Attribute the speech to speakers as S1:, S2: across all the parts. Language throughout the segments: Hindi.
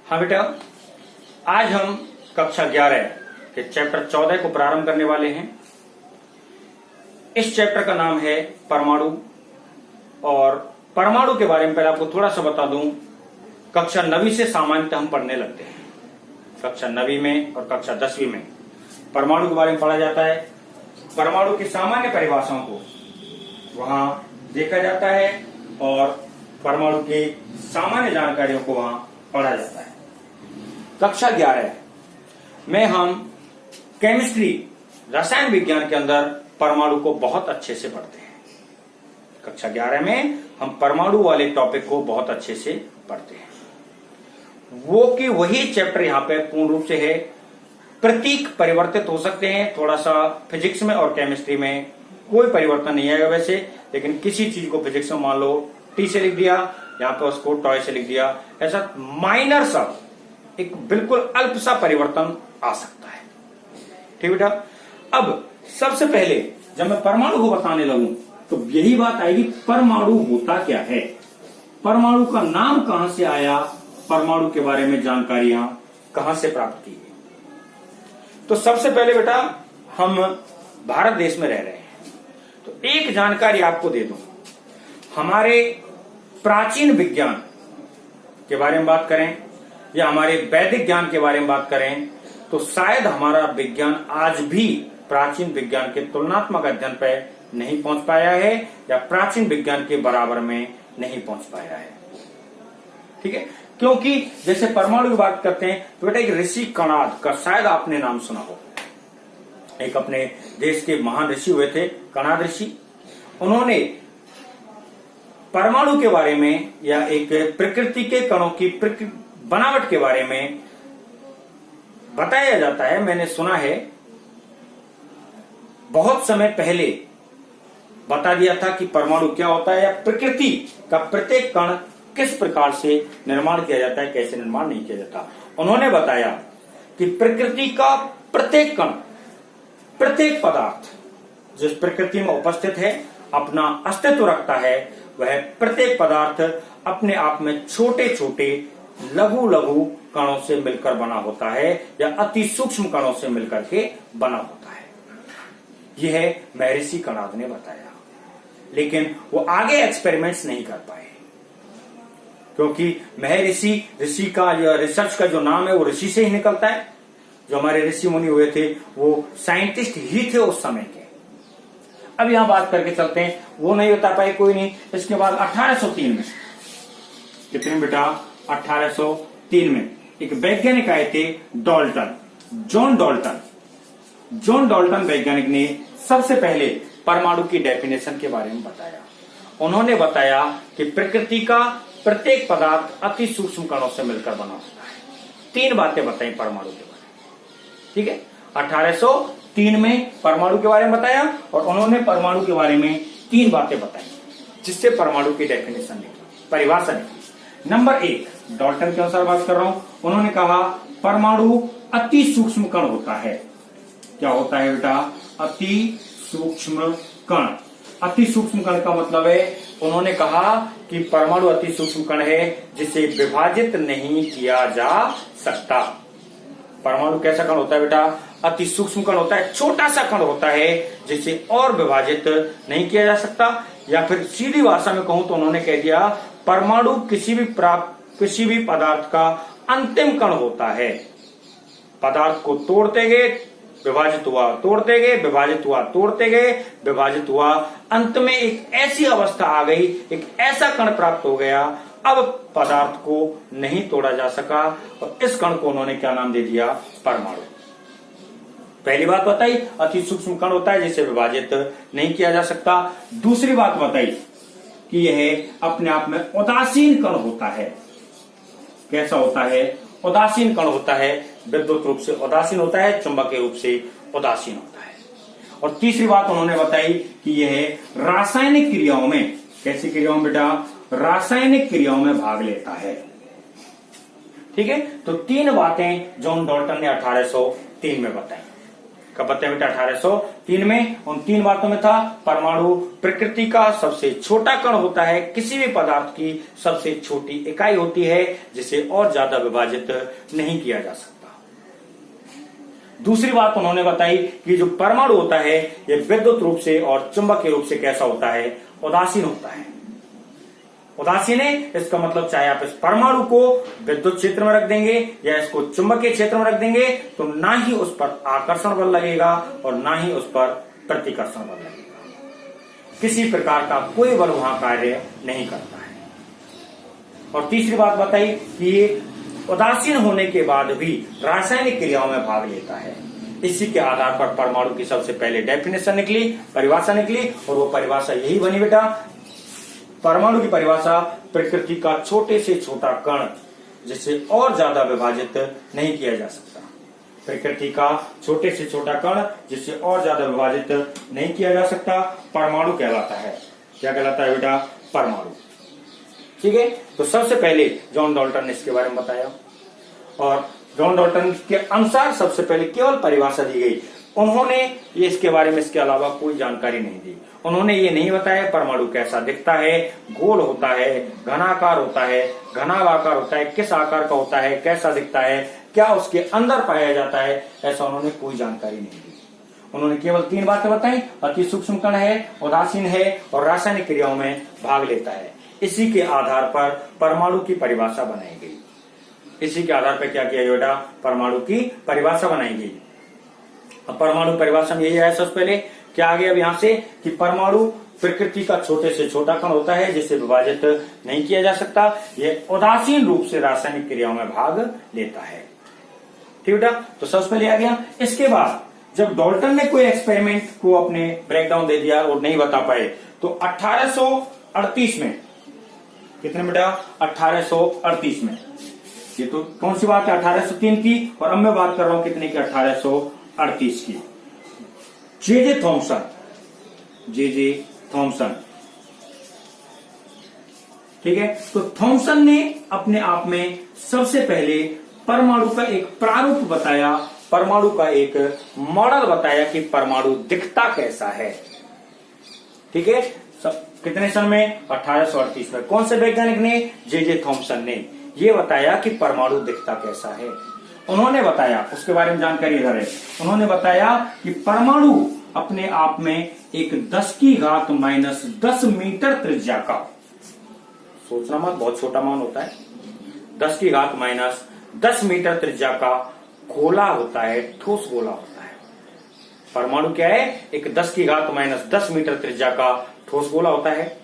S1: हाँ बेटा, आज हम कक्षा 11 के चैप्टर 14 को प्रारंभ करने वाले हैं। इस चैप्टर का नाम है परमाणु। और परमाणु के बारे में पहले आपको थोड़ा सा बता दूं, कक्षा 9वीं से सामान्यतः हम पढ़ने लगते हैं। कक्षा 9वीं में और कक्षा 10वीं में परमाणु के बारे में पढ़ा जाता है। परमाणु की सामान्य परिभाषाओं को वहां देखा जाता है और परमाणु की सामान्य जानकारियों को वहां पढ़ा जाता है। कक्षा 11 में हम केमिस्ट्री, रसायन विज्ञान के अंदर परमाणु को बहुत अच्छे से पढ़ते हैं। कक्षा 11 में हम परमाणु वाले टॉपिक को बहुत अच्छे से पढ़ते हैं। वही चैप्टर यहाँ पे पूर्ण रूप से है। प्रतीक परिवर्तित हो सकते हैं, थोड़ा सा फिजिक्स में और केमिस्ट्री में कोई परिवर्तन नहीं आएगा वैसे, लेकिन किसी चीज को फिजिक्स में मान लो टी से लिख दिया, यहाँ पे उसको टॉय से लिख दिया, ऐसा माइनर सा एक बिल्कुल अल्प सा परिवर्तन आ सकता है। ठीक बेटा, अब सबसे पहले जब मैं परमाणु को बताने लगूं तो यही बात आएगी, परमाणु होता क्या है, परमाणु का नाम कहां से आया, परमाणु के बारे में जानकारियां कहां से प्राप्त की गई। तो सबसे पहले बेटा, हम भारत देश में रह रहे हैं तो एक जानकारी आपको दे दूं। हमारे प्राचीन विज्ञान के बारे में बात करें या हमारे वैदिक ज्ञान के बारे में बात करें तो शायद हमारा विज्ञान आज भी प्राचीन विज्ञान के तुलनात्मक अध्ययन पर नहीं पहुंच पाया है या प्राचीन विज्ञान के बराबर में नहीं पहुंच पाया है। ठीक है, क्योंकि जैसे परमाणु की बात करते हैं तो बेटा एक ऋषि कणाद का शायद आपने नाम सुना हो। एक अपने देश के महान ऋषि हुए थे कणाद ऋषि। उन्होंने परमाणु के बारे में या एक प्रकृति के कणों की बनावट के बारे में बताया जाता है, मैंने सुना है, बहुत समय पहले बता दिया था कि परमाणु क्या होता है या प्रकृति का प्रत्येक कण किस प्रकार से निर्माण किया जाता है, कैसे निर्माण नहीं किया जाता। उन्होंने बताया कि प्रकृति का प्रत्येक कण, प्रत्येक पदार्थ जिस प्रकृति में उपस्थित है, अपना अस्तित्व रखता है, वह प्रत्येक पदार्थ अपने आप में छोटे छोटे लघु लघु कणों से मिलकर बना होता है या अति सूक्ष्म कणों से मिलकर के बना होता है। यह महर्षि कणाद ने बताया, लेकिन वो आगे एक्सपेरिमेंट्स नहीं कर पाए क्योंकि ऋषि का या रिसर्च का जो नाम है वो ऋषि से ही निकलता है। जो हमारे ऋषि मुनि हुए थे वो साइंटिस्ट ही थे उस समय के। अब यहां बात करके चलते हैं, वो नहीं बता पाए, कोई नहीं। इसके बाद 1803 में, कितने बेटा, 1803 में एक वैज्ञानिक आए थे डॉल्टन, जॉन डॉल्टन वैज्ञानिक ने सबसे पहले परमाणु की डेफिनेशन के बारे में बताया। उन्होंने बताया कि प्रकृति का प्रत्येक पदार्थ अति सूक्ष्म कणों से मिलकर बना होता है। 3 बातें बताई परमाणु के बारे में। ठीक है, 1803 में परमाणु के बारे में बताया और उन्होंने परमाणु के बारे में 3 बातें बताई जिससे परमाणु की डेफिनेशन निकली, परिभाषा निकली। नंबर 1, डॉल्टन के अनुसार बात कर रहा हूं, उन्होंने कहा परमाणु अति सूक्ष्म कण होता है। क्या होता है बेटा, अति सूक्ष्म कण। अति सूक्ष्म कण का मतलब है, उन्होंने कहा कि परमाणु अति सूक्ष्म कण है जिसे विभाजित नहीं किया जा सकता। परमाणु कैसा कण होता है बेटा, अति सूक्ष्म कण होता है, छोटा सा कण होता है जिसे और विभाजित नहीं किया जा सकता। या फिर सीधी भाषा में कहूं तो उन्होंने कह दिया परमाणु किसी भी पदार्थ का अंतिम कण होता है। पदार्थ को तोड़ते गए, विभाजित हुआ, तोड़ते गए, विभाजित हुआ, तोड़ते गए, विभाजित हुआ, अंत में एक ऐसी अवस्था आ गई, एक ऐसा कण प्राप्त हो गया, अब पदार्थ को नहीं तोड़ा जा सका और इस कण को उन्होंने क्या नाम दे दिया, परमाणु। पहली बात बताई, अति सूक्ष्म कण होता है जिसे विभाजित नहीं किया जा सकता। दूसरी बात बताई कि यह अपने आप में उदासीन कण होता है। कैसा होता है, उदासीन कण होता है, विद्युत रूप से उदासीन होता है, चुंबकीय रूप से उदासीन होता है। और तीसरी बात उन्होंने बताई कि यह रासायनिक क्रियाओं में, कैसी क्रियाओं में बेटा, रासायनिक क्रियाओं में भाग लेता है। ठीक है, तो 3 बातें जॉन डॉल्टन ने 1803 में बताई। कब बताया बेटा? 1803 में। उन 3 बातों में था परमाणु प्रकृति का सबसे छोटा कण होता है, किसी भी पदार्थ की सबसे छोटी इकाई होती है जिसे और ज्यादा विभाजित नहीं किया जा सकता। दूसरी बात उन्होंने बताई कि जो परमाणु होता है यह विद्युत रूप से और चुंबकीय रूप से कैसा होता है? उदासीन होता है। उदासीन है इसका मतलब चाहे आप इस परमाणु को विद्युत क्षेत्र में रख देंगे या इसको चुंबकीय क्षेत्र में रख देंगे तो ना ही उस पर आकर्षण बल लगेगा और ना ही उस पर प्रतिकर्षण बल लगेगा। किसी प्रकार का कोई बल वहां कार्य नहीं करता है। और तीसरी बात बताई कि ये उदासीन होने के बाद भी रासायनिक क्रियाओं में भाग लेता है। इसी के आधार पर परमाणु की सबसे पहले डेफिनेशन निकली, परिभाषा निकली, और वो परिभाषा यही बनी बेटा, परमाणु की परिभाषा प्रकृति का छोटे से छोटा कण जिसे और ज्यादा विभाजित नहीं किया जा सकता। प्रकृति का छोटे से छोटा कण जिसे और ज्यादा विभाजित नहीं किया जा सकता परमाणु कहलाता है। क्या कहलाता है बेटा? परमाणु। ठीक है, तो सबसे पहले जॉन डाल्टन ने इसके बारे में बताया और जॉन डाल्टन के अनुसार सबसे पहले केवल परिभाषा दी गई। उन्होंने ये इसके बारे में इसके अलावा कोई जानकारी नहीं दी। उन्होंने ये नहीं बताया परमाणु कैसा दिखता है, गोल होता है, घनाकार होता है, घनाभाकार होता है, किस आकार का होता है, कैसा दिखता है, क्या उसके अंदर पाया जाता है, ऐसा उन्होंने कोई जानकारी नहीं दी। उन्होंने केवल 3 बातें बताई, अति सूक्ष्म कण है, उदासीन है और रासायनिक क्रियाओं में भाग लेता है। इसी के आधार पर परमाणु की परिभाषा बनाई गई। इसी के आधार पर क्या किया बेटा? परमाणु की परिभाषा बनाई गई। अब परमाणु परिभाषा में यही है सबसे पहले क्या आ गया अब यहां से कि परमाणु प्रकृति का छोटे से छोटा कण होता है जिसे विभाजित नहीं किया जा सकता। यह उदासीन रूप से रासायनिक क्रियाओं में भाग लेता है। ठीक बेटा, तो सबसे पहले आ गया। इसके बाद जब डाल्टन ने कोई एक्सपेरिमेंट को अपने ब्रेकडाउन दे दिया और नहीं बता पाए तो 1838 में, कितने बेटा? 1838 में। ये तो कौन सी बात है? 1803 की। और अब मैं बात कर रहा हूं कितने की? 1838 की। जे थॉमसन, ठीक है। तो थॉमसन ने अपने आप में सबसे पहले परमाणु का एक प्रारूप बताया, परमाणु का एक मॉडल बताया कि परमाणु दिखता कैसा है। ठीक है, कितने सन में? 1838 में। कौन से वैज्ञानिक ने? जे थॉमसन ने ये बताया कि परमाणु दिखता कैसा है। उन्होंने बताया, उसके बारे में जानकारी इधर है। उन्होंने बताया कि परमाणु अपने आप में एक 10⁻⁻10 मीटर त्रिज्या का, सोचना मत बहुत छोटा मान होता है, 10⁻⁻10 मीटर त्रिज्या का गोला होता है, ठोस गोला होता है। परमाणु क्या है? एक 10⁻10 मीटर त्रिज्या का ठोस गोला होता है।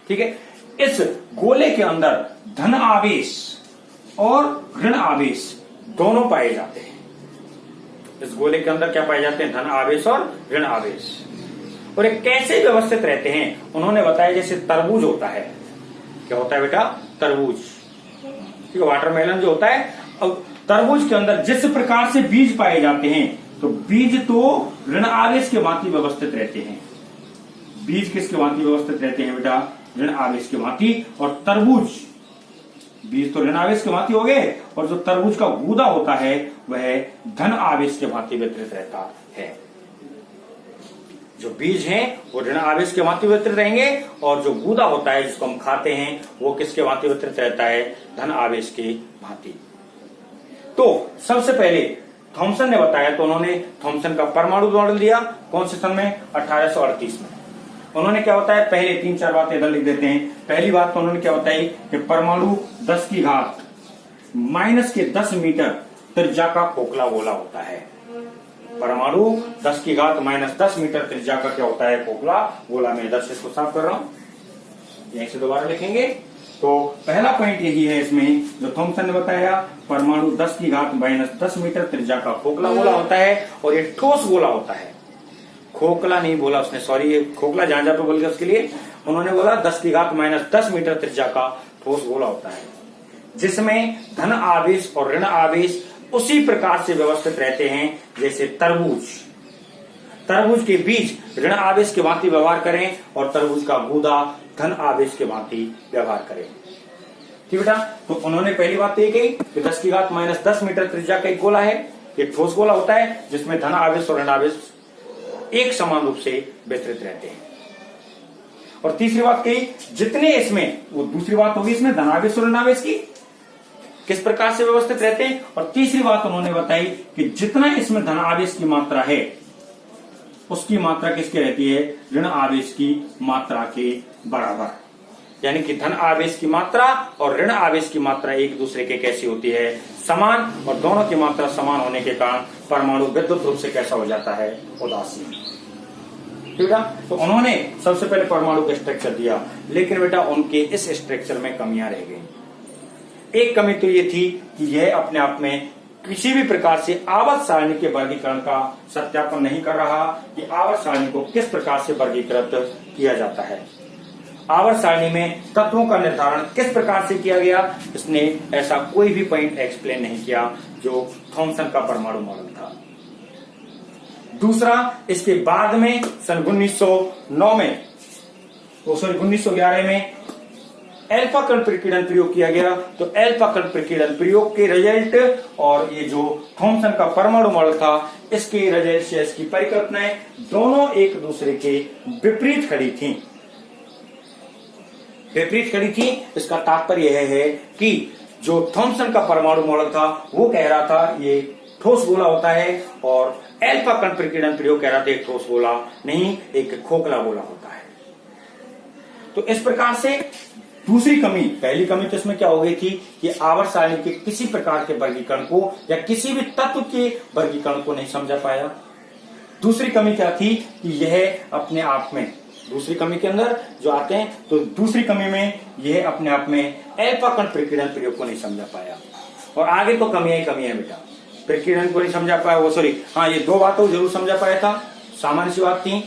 S1: ठीक है, इस गोले के अंदर धन आवेश और ऋण आवेश दोनों पाए जाते हैं। इस गोले के अंदर क्या पाए जाते हैं? धन आवेश और ऋण आवेश। और ये कैसे व्यवस्थित रहते हैं उन्होंने बताया, जैसे तरबूज होता है। क्या होता है बेटा? तरबूज। ठीक है, वाटरमेलन जो होता है, अब तरबूज के अंदर जिस प्रकार से बीज पाए जाते हैं तो बीज तो ऋण आवेश के भांति व्यवस्थित रहते हैं। बीज किसके भांति व्यवस्थित रहते हैं बेटा? ऋण आवेश के भांति। और तरबूज, बीज तो ऋण आवेश के भांति हो गए और जो तरबूज का गूदा होता है वह धन आवेश के भांति वितरित रहता है। जो बीज हैं वो ऋण आवेश के भांति वितरित रहेंगे और जो गूदा होता है जिसको हम खाते हैं वो किसके भांति वितरित रहता है? धन आवेश के भांति। तो सबसे पहले थॉमसन ने बताया, तो उन्होंने थॉमसन का परमाणु मॉडल दिया। कौन से सन में? 1838 में। उन्होंने क्या बताया? पहले 3-4 बातें इधर लिख देते हैं। पहली बात तो उन्होंने क्या बताई कि परमाणु 10⁻⁻10 मीटर त्रिज्या का खोखला गोला होता है। परमाणु 10⁻⁻10 मीटर त्रिज्या का क्या होता है? खोखला गोला। मैं इधर से इसको साफ कर रहा हूं, यहीं से दोबारा लिखेंगे। तो पहला पॉइंट यही है इसमें जो थॉमसन ने बताया, परमाणु 10⁻⁻10 मीटर त्रिज्या का खोखला गोला होता है और ये ठोस गोला होता है। खोखला नहीं बोला उसने, सॉरी, ये खोखला जहां जहां पे बोल गया उसके लिए उन्होंने बोला 10⁻⁻10 मीटर त्रिज्या का ठोस गोला होता है, जिसमें धन आवेश और ऋण आवेश उसी प्रकार से व्यवस्थित रहते हैं जैसे तरबूज। तरबूज के बीज ऋण आवेश के भांति व्यवहार करें और तरबूज का गूदा धन आवेश के भांति व्यवहार करें। ठीक बेटा, तो उन्होंने पहली बात तो ये कही कि 10⁻⁻10 मीटर त्रिज्या का एक गोला है। ये ठोस गोला होता है जिसमें धन आवेश और ऋण आवेश एक समान रूप से वितरित रहते हैं। और तीसरी बात कही, जितने इसमें, वो दूसरी बात होगी इसमें धन आवेश और ऋण आवेश की किस प्रकार से व्यवस्थित रहते हैं। और तीसरी बात उन्होंने बताई कि जितना इसमें धन आवेश की मात्रा है उसकी मात्रा किसकी रहती है, ऋण आवेश की मात्रा के बराबर। यानी कि धन आवेश की मात्रा और ऋण आवेश की मात्रा एक दूसरे के कैसी होती है, समान, और दोनों की मात्रा समान होने के कारण परमाणु विद्युत रूप से कैसा हो जाता है, उदासीन। ठीक है, तो उन्होंने सबसे पहले परमाणु का स्ट्रक्चर दिया, लेकिन बेटा उनके इस स्ट्रक्चर में कमियां रह गई। एक कमी तो ये थी कि यह अपने आप में किसी भी प्रकार से आवर्त सारणी के वर्गीकरण का सत्यापन नहीं कर रहा कि आवर्त सारणी को किस प्रकार से वर्गीकृत किया जाता है, आवर्त सारणी में तत्वों का निर्धारण किस प्रकार से किया गया, इसने ऐसा कोई भी पॉइंट एक्सप्लेन नहीं किया जो थॉमसन का परमाणु मॉडल था। दूसरा, इसके बाद में सन 1909 में, 1911 में एल्फा कण प्रकीर्णन प्रयोग किया गया। तो एल्फा कण प्रकीर्णन प्रयोग के रिजल्ट और ये जो थॉमसन का परमाणु मॉडल था, इसके रिजल्ट से इसकी परिकल्पनाएं दोनों एक दूसरे के विपरीत खड़ी थी। विपरीत खड़ी थी, इसका तात्पर्य यह है कि जो थॉमसन का परमाणु मॉडल था वो कह रहा था ये ठोस गोला होता है, और एल्फा कण प्रकीर्णन प्रयोग कह रहा था एक ठोस गोला नहीं, एक खोखला गोला होता है। तो इस प्रकार से दूसरी कमी, पहली कमी तो इसमें क्या हो गई थी कि आवर्त सारणी के किसी प्रकार के वर्गीकरण को या किसी भी तत्व के वर्गीकरण को नहीं समझा पाया। दूसरी कमी क्या थी कि यह अपने आप में, दूसरी कमी के अंदर जो आते हैं, तो दूसरी कमी में यह अपने आप में एल्फा कण प्रकीर्णन प्रयोग को नहीं समझा पाया। और आगे तो कमियां ही कमी है बेटा, प्रकीर्णन को नहीं समझा पाया, वो सॉरी हाँ, ये दो बातों जरूर समझा पाया था, सामान्य सी बात थी,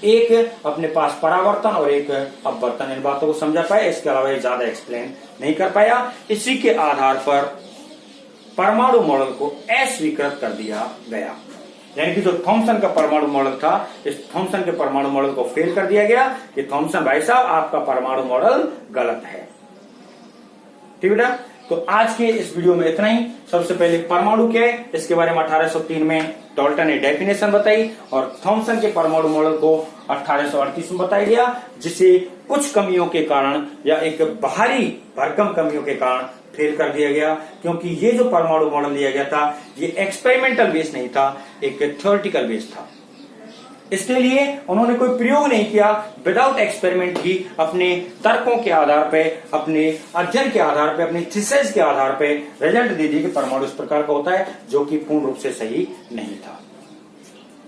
S1: एक अपने पास परावर्तन और एक अपवर्तन, इन बातों को समझा पाया, इसके अलावा ये ज्यादा एक्सप्लेन नहीं कर पाया। इसी के आधार पर परमाणु मॉडल को अस्वीकृत कर दिया गया, यानी कि जो थॉमसन का परमाणु मॉडल था, इस थॉमसन के परमाणु मॉडल को फेल कर दिया गया कि थॉमसन भाई साहब आपका परमाणु मॉडल गलत है। ठीक है बेटा, तो आज के इस वीडियो में इतना ही। सबसे पहले परमाणु क्या है इसके बारे में 1803 में डाल्टन ने डेफिनेशन बताई, और थॉमसन के परमाणु मॉडल को 1838 में बताया गया, जिसे कुछ कमियों के कारण या एक बाहरी भरकम कमियों के कारण फेल कर दिया गया, क्योंकि ये जो परमाणु मॉडल लिया गया था ये एक्सपेरिमेंटल बेस नहीं था, एक थ्योरेटिकल बेस था। इसके लिए उन्होंने कोई प्रयोग नहीं किया, विदाउट एक्सपेरिमेंट ही अपने तर्कों के आधार पे, अपने अध्ययन के आधार पे, अपनी थीसिस के आधार पे रिजल्ट दे दिए कि परमाणु इस प्रकार का होता है, जो कि पूर्ण रूप से सही नहीं था।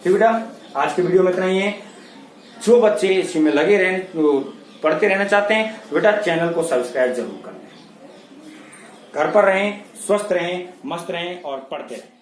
S1: ठीक बेटा, आज के वीडियो में इतना ही है। जो बच्चे इसी में लगे रहने, पढ़ते रहना चाहते हैं, बेटा चैनल को सब्सक्राइब जरूर कर लें। घर पर रहें, स्वस्थ रहें, मस्त रहें और पढ़ते रहें।